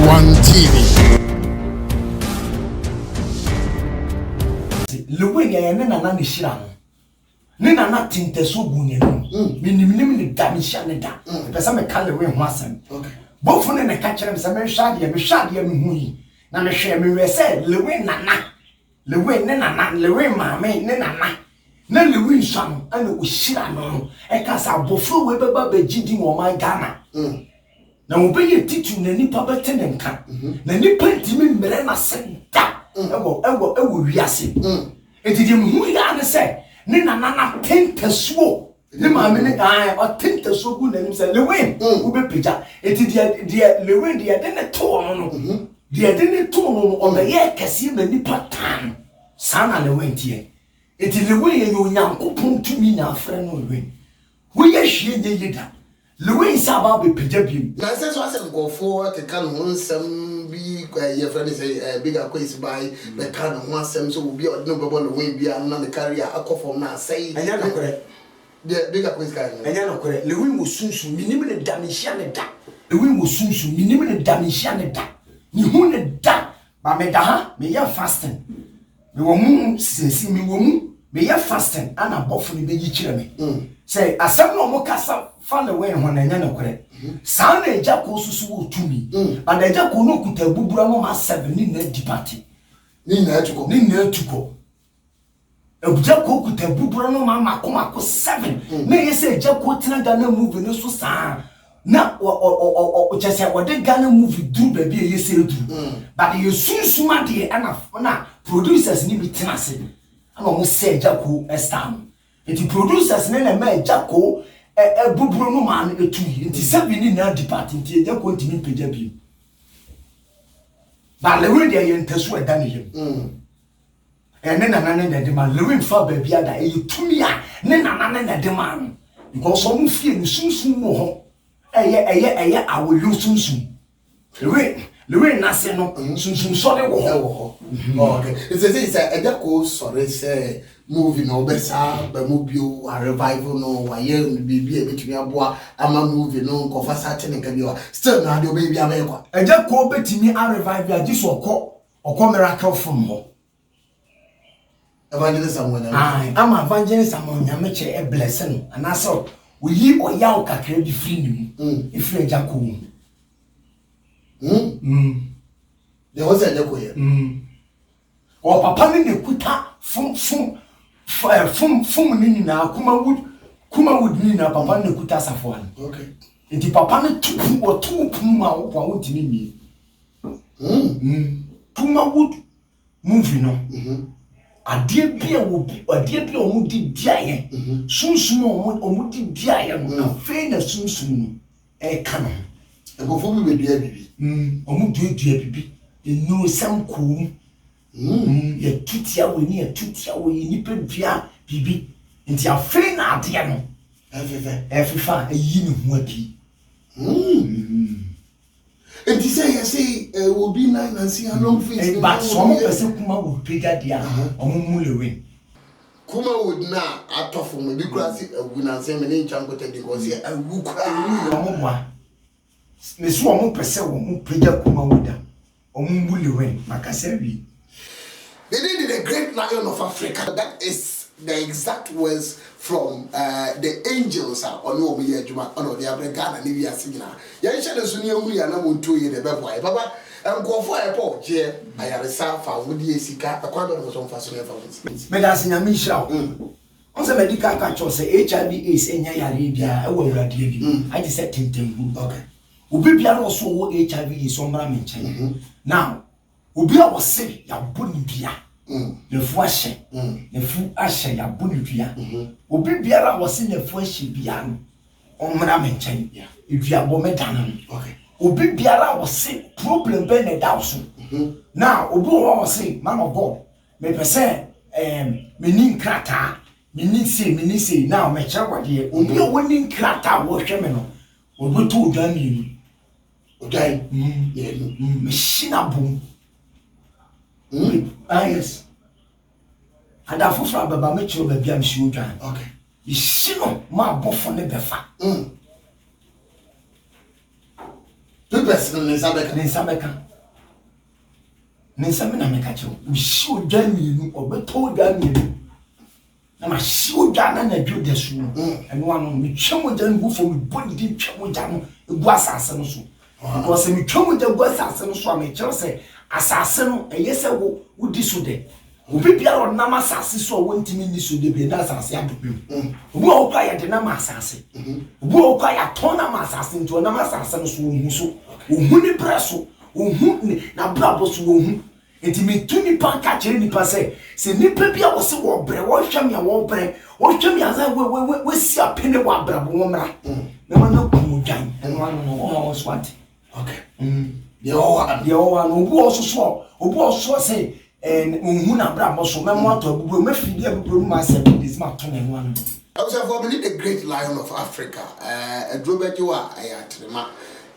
One TV. Lewe ya nana ni shira no. Ni nana tinte so gu ne no. Minim ni da mi sha ne da. Pesa me ka lewe ho asem. Okay. Bofu ne ka kire me se me hwa de me hu yi. Na me hwe me we se lewe nana. Lewe ne nana, lewe maame ne nana. Na lewe nsa no ana o shira no. E ka sa bofu we beba be gidi wo man Ghana. Na obeye titu na nipa bete ne nka. Na nipa ntimi mmere na senda. Ewo wiase. Etidi mhu ya ne se ne nana tentesuo. Ne maame ne o tentesuo gu nanim se lewe wo be peja. Etidi de lewe de ne to no. De ne to no o be ye kase na nipa tan. Sana lewe ntie. Etidi lewe ye yo nyankopon tumi na afre no lewe. Wo ye hwie ye yida. Lewe saba be peja bim. Na se so ase nkofo ke kan ho nsem bi ye friend say bigger quiz by be kan ho asem so obi odno bebo no we bia na ne career akofo na say anya no kore de bigger quiz kan anya no kore lewe wo sunsun minim ne da me hia ne da lewe wo sunsun minim ne da me hia ne da ni hu ne da ba me da ha me ya fasting me wo mu sisi me wo mu me ya fasting ana bofo ne be yi kire me say asem no mo kasa fa lewe ho na anya no kore sa na eja ko susu wo tumi and eja ko no kuta bubura mo ma 7 ni na dipati ni na atuko eja ko kuta bubura no ma makoma 7 na yese eja ko tina Ghana movie no so sa na o chese wo de Ghana movie duru ba bi yese edu but ye sunsuma de na producers ni bi tina se ana mo se eja ko estam eti producers ne na ma eja ko buburo no man etu nti 7 ni na department nti eja ko ntimi peja bi ba lewe de ye ntasu eda ne yem ne nana ne de man lewe fa ba bia da e tumi a ne nana ne de man because so mu fie ni sunsun no ho eye awolu sunsun lewe na se no sunsun so de wo ho okay it's eja ko sorry say movie no besa ba mobio a revival no wa ye bibi e betumi aboa ama movie no ko fa sate ne ka biwa still na de obi bia ba ekwa eja ko betimi a revive ya jiso okọ miracle from ho evangelist Samuel ama evangelist Samuel nyameche e blessing and so we yi oya o kakra bi free ni mu e free eja ko de ho se eja ko ye o papa ne kuta fum ni na kuma wood ni na papa ne kuta safoan okay enti papa ne tupu ma wo ntimi ni kuma wood movie no adie bia o mu di diaye sunsun o mu di diaye no na fe na sunsun no e kana e go fo bi dua bibi o mu dua bibi enu sam kum ye tutia we ni pe dua bibi nti afre na ade no efefa eyi ni hu abi enti say obi na see along face but some person kuma wo pega dia omumu lewe kuma would na atofo me bi kura se awu na se me ne nchankote de ko se awu kura omwa me so omu pese wo mu pega kuma woda omumu lewe makasa wi. They did the great lion of Africa. That is the exact words from the angels on no me juma on the Ghana ni wi asigina. Ya nsha de so ni ehunu ya na monto ye de bebo ai baba nkofo airport je ayaresa fa wodi esika akwado no so mfa so ne fa wodi. Me da senya mi hira. On se medical ka cho se HIV AIDS enya yare bia e wo awrade bi. I just said tintembu. Okay. Obi bia no so wo HIV is so mra me nchen. Now obi a wose ya boni bia nefu ahye nefu ahye ya boni bia obi biara wose nefu ahye bia no omra me nchen edua bo me dan okay obi biara wose problem be na dawso now obi wo wose man of God me pese me ni nkrata me ni say now me kire wade obi o woni nkrata wo hwe me no obi to odan ni odan me shina bom yes. And I for baba me chiro ba bia me shi odwan. Okay. Ishino ma bofo ne befa. Papers no Nisabeka. Ninsame na meka che o shi odwa mienu obeto odwa mienu na ma shi odwa na na dwo desu eno ano me twam odwa no bufo me bodi twam odwa no egu asase no so because me twam odwa egu asase no so a me kire se asase no eyese wo udi so de obi bia ro na ma asase so wo ntimi ni so de be na asase abobem obi o kwa ya de na ma asase obi o kwa ya ton na ma asase nti na ma asase no so wo so wo ni preso wo na brabo so wo enti me tuni pa ka kire nipa se nipa bia wo se wo bre wo hwam ya wo bre wo hwam ya za we si apene wo abrabo wo mra na ma na ku dan eno ano no o swat okay de o no bu oso se unhu na brabo so memo ato abubu me fidi abubu ma se this ma to eno ano I was for the great lion of Africa Robert Wa ayatrema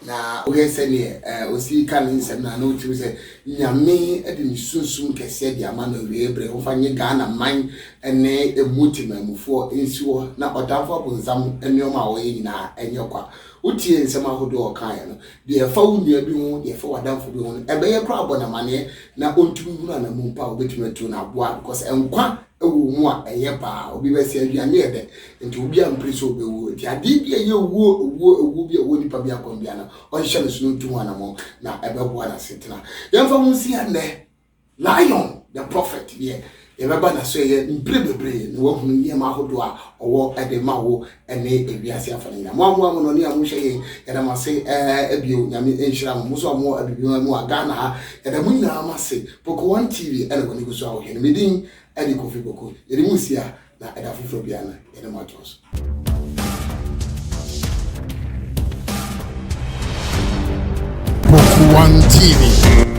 na oge sene osi kan nsem na no tiri se nyame e de nsunsum kese de ama no webre wo fanye Ghana man ene emotimamufo ensiwo na odamfo abonzam enioma wo yina enyekwa utie nsem ahodo okan no de fa wunua bi ho de fa wadamfo bi ho ebe ye kra abona mane na ontumi hunu na mumpa obetumi to na aboa because enkwa ewo mu a eye ba obi be se aduane ede nti obi ampreso obewu ti ade bi eye owo bi owo nipa bi akon bia na on hye no sunu tu wana mo na ebe bo na setena yemfa mu si ande lion the prophet ye ebeba na so ye mprebebre no wo hunu ye ma hodo a owo ede ma wo ene ewiase afanya mo no ne amu hye ye yeda ma se ebio nyame enhira mo so mo abibi mu Ghana ha yeda mu nyina ma se poko 1 TV ene ko ni go so a wo hye medin edi Kofi Boko yedi musia na eda fufuro bia na yeda ma tos Poko 1 TV